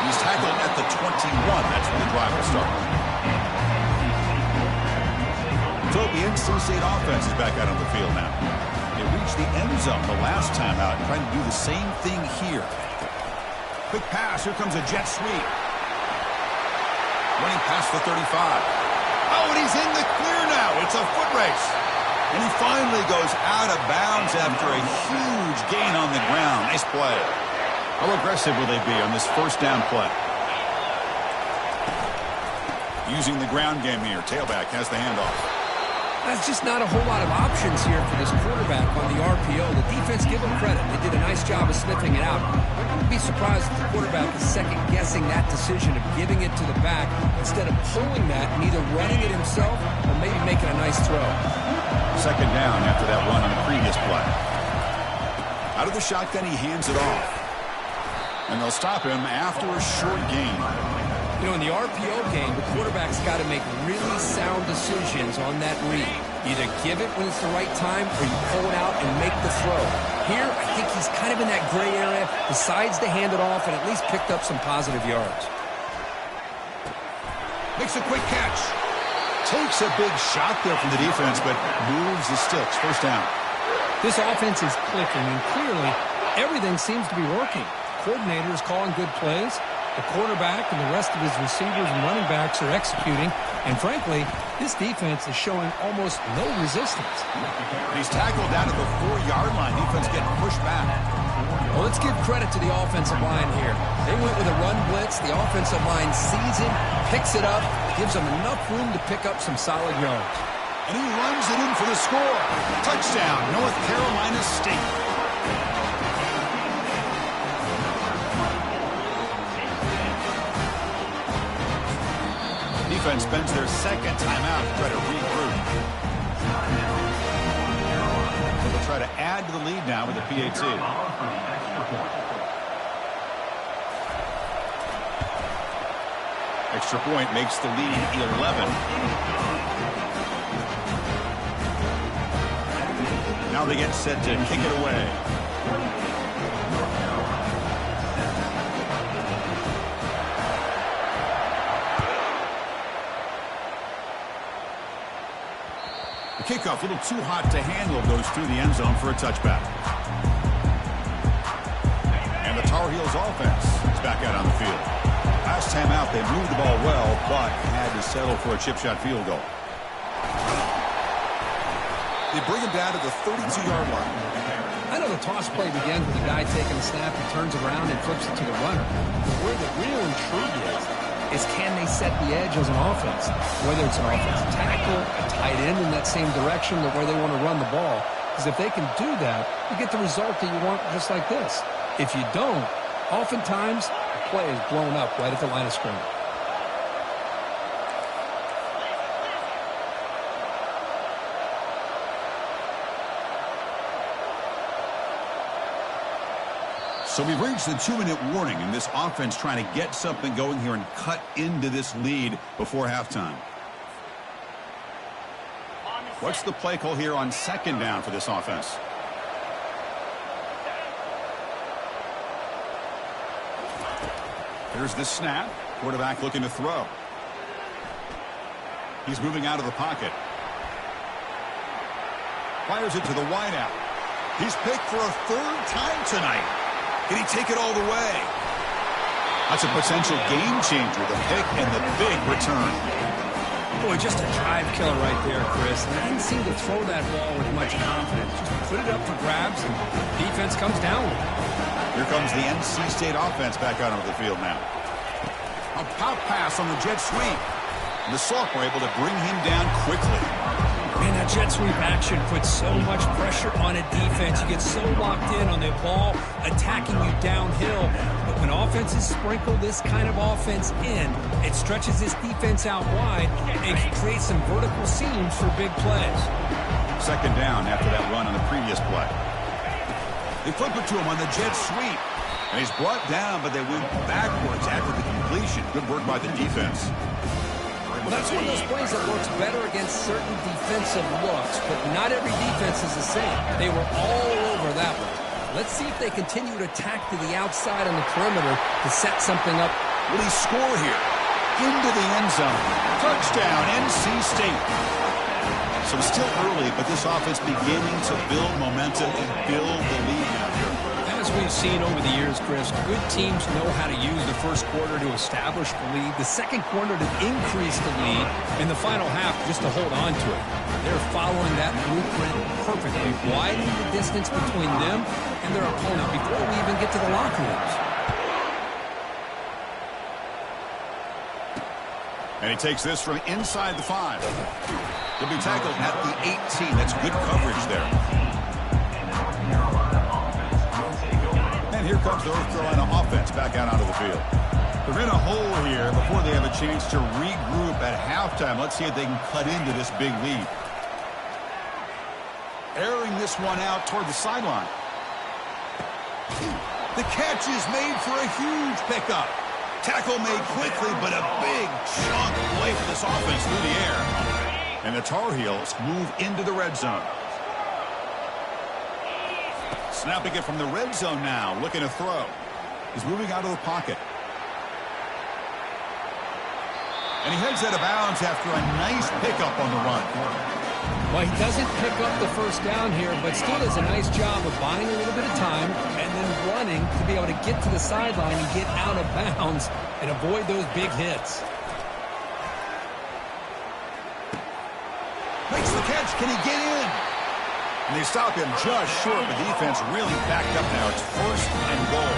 He's tackled at the 21. That's where the drive will start. So the NC State offense is back out on the field now. They reached the end zone the last time out, trying to do the same thing here. Quick pass. Here comes a jet sweep. Running past the 35. Oh, and he's in the clear now. It's a foot race. And he finally goes out of bounds after a huge gain on the ground. Nice play. How aggressive will they be on this first down play? Using the ground game here. Tailback has the handoff. That's just not a whole lot of options here for this quarterback on the RPO. The defense, give them credit. They did a nice job of sniffing it out. I wouldn't be surprised if the quarterback is second-guessing that decision of giving it to the back instead of pulling that and either running it himself or maybe making a nice throw. Second down after that run on the previous play. Out of the shotgun, he hands it off. And they'll stop him after a short gain. You know, in the RPO game, the quarterback's got to make really sound decisions on that read. Either give it when it's the right time or you pull it out and make the throw. Here, I think he's kind of in that gray area, decides to hand it off and at least picked up some positive yards. Makes a quick catch. Takes a big shot there from the defense, but moves the sticks. First down. This offense is clicking, and clearly everything seems to be working. Coordinator is calling good plays. The quarterback and the rest of his receivers and running backs are executing. And frankly, this defense is showing almost no resistance. He's tackled down at the 4-yard line. Defense getting pushed back. Well, let's give credit to the offensive line here. They went with a run blitz. The offensive line sees it, picks it up, gives them enough room to pick up some solid yards. And he runs it in for the score. Touchdown, North Carolina State. Defense spends their second timeout to try to regroup. So they'll try to add to the lead now with a PAT. Extra point makes the lead 11. Now they get set to kick it away. Kickoff, a little too hot to handle, goes through the end zone for a touchback. And the Tar Heels offense is back out on the field. Last time out, they moved the ball well, but had to settle for a chip shot field goal. They bring him down to the 32-yard line. I know the toss play begins with the guy taking the snap and turns around and flips it to the runner. But where the real intrigue is can they set the edge as an offense? Whether it's an offensive tackle, a tight end in that same direction to where they want to run the ball. Because if they can do that, you get the result that you want just like this. If you don't, oftentimes the play is blown up right at the line of scrimmage. So we've reached the 2-minute warning, and this offense trying to get something going here and cut into this lead before halftime. What's the play call here on second down for this offense? Here's the snap. Quarterback looking to throw. He's moving out of the pocket. Fires it to the wideout. He's picked for a third time tonight. Can he take it all the way? That's a potential game changer, the pick and the big return. Boy, just a drive killer right there, Chris. And he didn't seem to throw that ball with much confidence. Just put it up for grabs, and defense comes down with it. Here comes the NC State offense back out onto the field now. A pop pass on the jet sweep. And the sophomore able to bring him down quickly. Man, that jet sweep action puts so much pressure on a defense. You get so locked in on the ball attacking you downhill. But when offenses sprinkle this kind of offense in, it stretches this defense out wide and can create some vertical seams for big plays. Second down after that run on the previous play. They flip it to him on the jet sweep. And he's brought down, but they went backwards after the completion. Good work by the defense. Well, that's one of those plays that works better against certain defensive looks, but not every defense is the same. They were all over that one. Let's see if they continue to attack to the outside on the perimeter to set something up. Will he score here? Into the end zone. Touchdown, NC State. So still early, but this offense beginning to build momentum and build the lead now here. As we've seen over the years, Chris, good teams know how to use the first quarter to establish the lead, the second quarter to increase the lead, and the final half just to hold on to it. They're following that blueprint perfectly, widening the distance between them and their opponent before we even get to the locker rooms. And he takes this from inside the 5. He'll be tackled at the 18. That's good coverage there. And here comes the North Carolina offense back out onto the field. They're in a hole here before they have a chance to regroup at halftime. Let's see if they can cut into this big lead. Airing this one out toward the sideline. The catch is made for a huge pickup. Tackle made quickly, but a big chunk play for this offense through the air. And the Tar Heels move into the red zone. Snapping it from the red zone now, looking to throw. He's moving out of the pocket. And he heads out of bounds after a nice pickup on the run. Well, he doesn't pick up the first down here, but still does a nice job of buying a little bit of time and then running to be able to get to the sideline and get out of bounds and avoid those big hits. Makes the catch. Can he get in? And they stop him just short. The defense really backed up now. It's first and goal.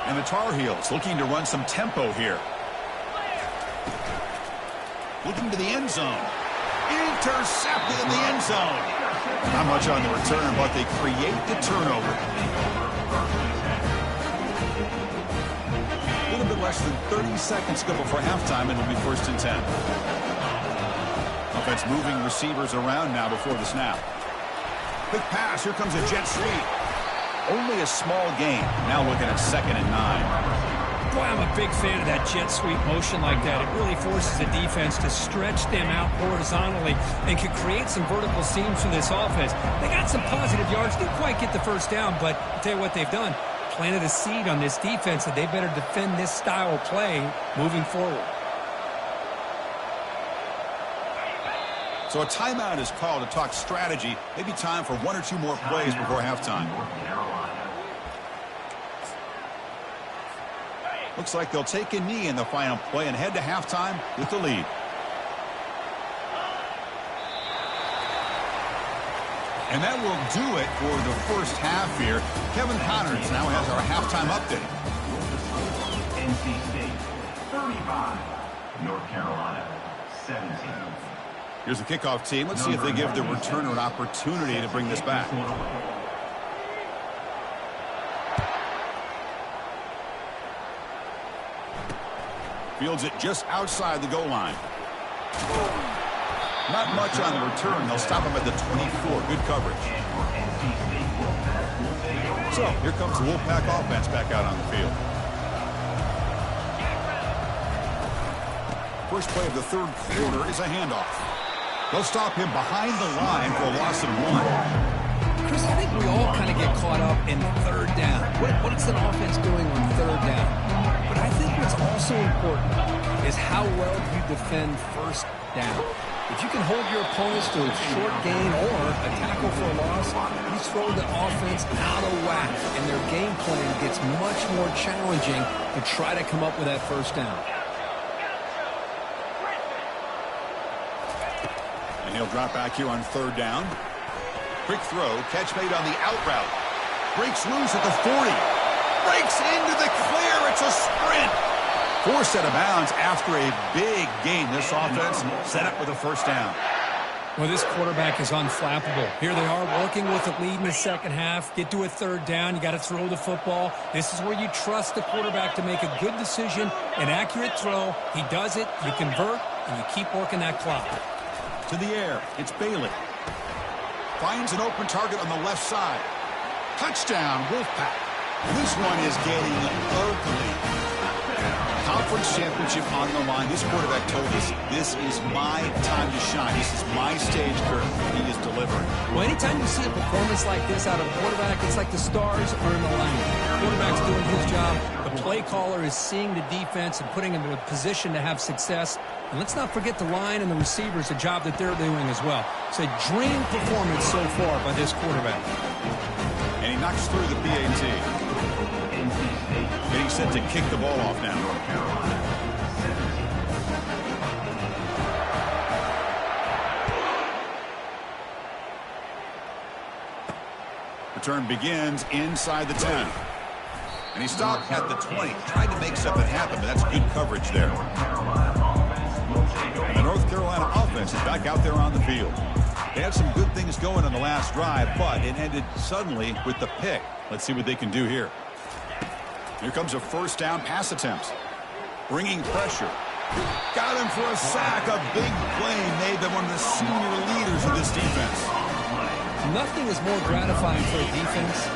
And the Tar Heels looking to run some tempo here. Looking to the end zone. Intercepted in the end zone. Not much on the return, but they create the turnover. A little bit less than 30 seconds to go before halftime, and it'll be first and 10. Offense moving receivers around now before the snap. Quick pass. Here comes a jet sweep. Only a small gain. Now looking at 2nd and 9. Boy, I'm a big fan of that jet sweep motion like that. It really forces the defense to stretch them out horizontally and can create some vertical seams for this offense. They got some positive yards. Didn't quite get the first down, but I'll tell you what they've done. Planted a seed on this defense that they better defend this style of play moving forward. So a timeout is called to talk strategy. Maybe time for 1 or 2 more plays before halftime. Looks like they'll take a knee in the final play and head to halftime with the lead. And that will do it for the first half here. Kevin Connors now has our halftime update. NC State 35, North Carolina 17. Here's the kickoff team. Let's see if they give the returner an opportunity to bring this back. Fields it just outside the goal line. Not much on the return. They'll stop him at the 24. Good coverage. So here comes the Wolfpack offense back out on the field. First play of the third quarter is a handoff. They'll stop him behind the line for a loss of 1. Chris, I think we all kind of get caught up in third down. What is an offense doing on third down? But I think what's also important is how well you defend first down. If you can hold your opponents to a short gain or a tackle for a loss, you throw the offense out of whack, and their game plan gets much more challenging to try to come up with that first down. And he'll drop back here on third down. Quick throw, catch made on the out route. Breaks loose at the 40. Breaks into the clear. It's a sprint. Forced out of bounds after a big gain. This offense set up with a first down. Well, this quarterback is unflappable. Here they are working with a lead in the second half. Get to a third down. You got to throw the football. This is where you trust the quarterback to make a good decision, an accurate throw. He does it. You convert, and you keep working that clock. To the air. It's Bailey. Finds an open target on the left side. Touchdown, Wolfpack. This one is getting ugly. Conference championship on the line. This quarterback told us, this is my time to shine. This is my stage curve. He is delivering. Well, anytime you see a performance like this out of a quarterback, it's like the stars are in alignment. The quarterback's doing his job. The play caller is seeing the defense and putting him in a position to have success. And let's not forget the line and the receivers, the job that they're doing as well. It's a dream performance so far by this quarterback. And he knocks through the PAT. Getting set to kick the ball off now. North Carolina. Return begins inside the 10. And he stopped at the 20. Tried to make something happen, but that's good coverage there. And the North Carolina offense is back out there on the field. They had some good things going on the last drive, but it ended suddenly with the pick. Let's see what they can do here. Here comes a first down pass attempt. Bringing pressure. Got him for a sack. A big play made them one of the senior leaders of this defense. Nothing is more gratifying for a defense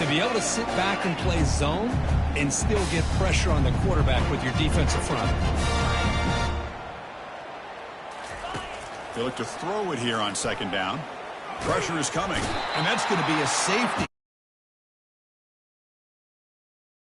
to be able to sit back and play zone and still get pressure on the quarterback with your defensive front. They look to throw it here on second down. Pressure is coming, and that's going to be a safety.